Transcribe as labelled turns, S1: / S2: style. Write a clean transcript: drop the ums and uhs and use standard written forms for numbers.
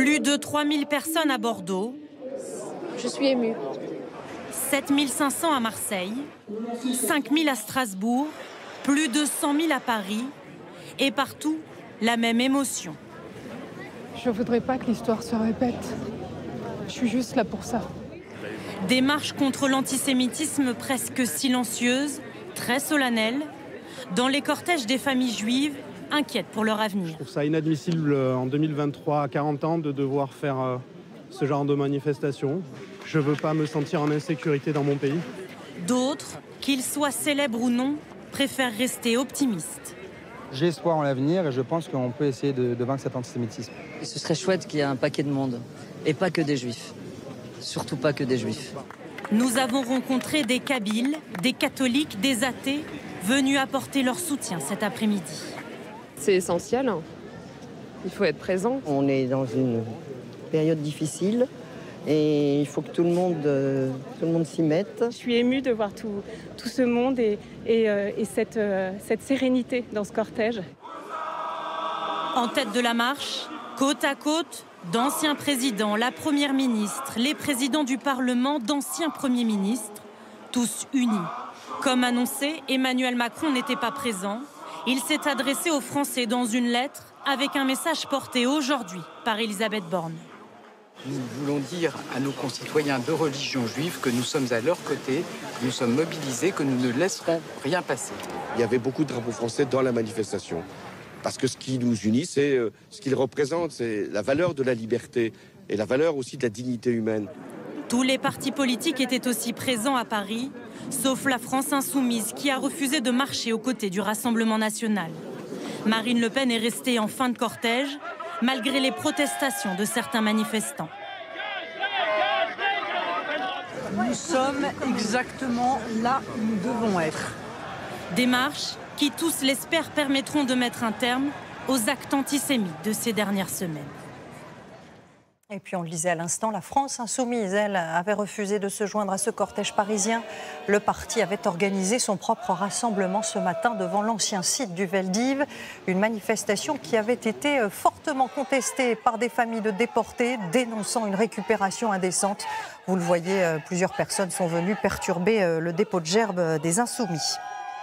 S1: Plus de 3000 personnes à Bordeaux.
S2: Je suis émue.
S1: 7500 à Marseille, 5000 à Strasbourg, plus de 100 000 à Paris. Et partout, la même émotion.
S3: Je ne voudrais pas que l'histoire se répète. Je suis juste là pour ça.
S1: Des marches contre l'antisémitisme presque silencieuses, très solennelles. Dans les cortèges des familles juives, inquiètes pour leur avenir.
S4: Je trouve ça inadmissible en 2023, à 40 ans, de devoir faire ce genre de manifestation. Je ne veux pas me sentir en insécurité dans mon pays.
S1: D'autres, qu'ils soient célèbres ou non, préfèrent rester optimistes.
S5: J'ai espoir en l'avenir et je pense qu'on peut essayer de vaincre cet antisémitisme.
S6: Et ce serait chouette qu'il y ait un paquet de monde, et pas que des juifs. Surtout pas que des juifs.
S1: Nous avons rencontré des Kabyles, des catholiques, des athées, venus apporter leur soutien cet après-midi.
S2: C'est essentiel. Il faut être présent.
S7: On est dans une période difficile et il faut que tout le monde s'y mette.
S8: Je suis émue de voir tout ce monde et cette sérénité dans ce cortège.
S1: En tête de la marche, côte à côte, d'anciens présidents, la première ministre, les présidents du Parlement, d'anciens premiers ministres, tous unis. Comme annoncé, Emmanuel Macron n'était pas présent. Il s'est adressé aux Français dans une lettre avec un message porté aujourd'hui par Elisabeth Borne.
S9: Nous voulons dire à nos concitoyens de religion juive que nous sommes à leur côté, que nous sommes mobilisés, que nous ne laisserons rien passer.
S10: Il y avait beaucoup de drapeaux français dans la manifestation. Parce que ce qui nous unit, c'est ce qu'ils représentent, c'est la valeur de la liberté et la valeur aussi de la dignité humaine.
S1: Tous les partis politiques étaient aussi présents à Paris, sauf la France insoumise qui a refusé de marcher aux côtés du Rassemblement national. Marine Le Pen est restée en fin de cortège, malgré les protestations de certains manifestants.
S11: Nous sommes exactement là où nous devons être.
S1: Des marches qui, tous l'espèrent, permettront de mettre un terme aux actes antisémites de ces dernières semaines.
S12: Et puis on le disait à l'instant, la France insoumise, elle, avait refusé de se joindre à ce cortège parisien. Le parti avait organisé son propre rassemblement ce matin devant l'ancien site du Veldiv. Une manifestation qui avait été fortement contestée par des familles de déportés, dénonçant une récupération indécente. Vous le voyez, plusieurs personnes sont venues perturber le dépôt de gerbes des Insoumis.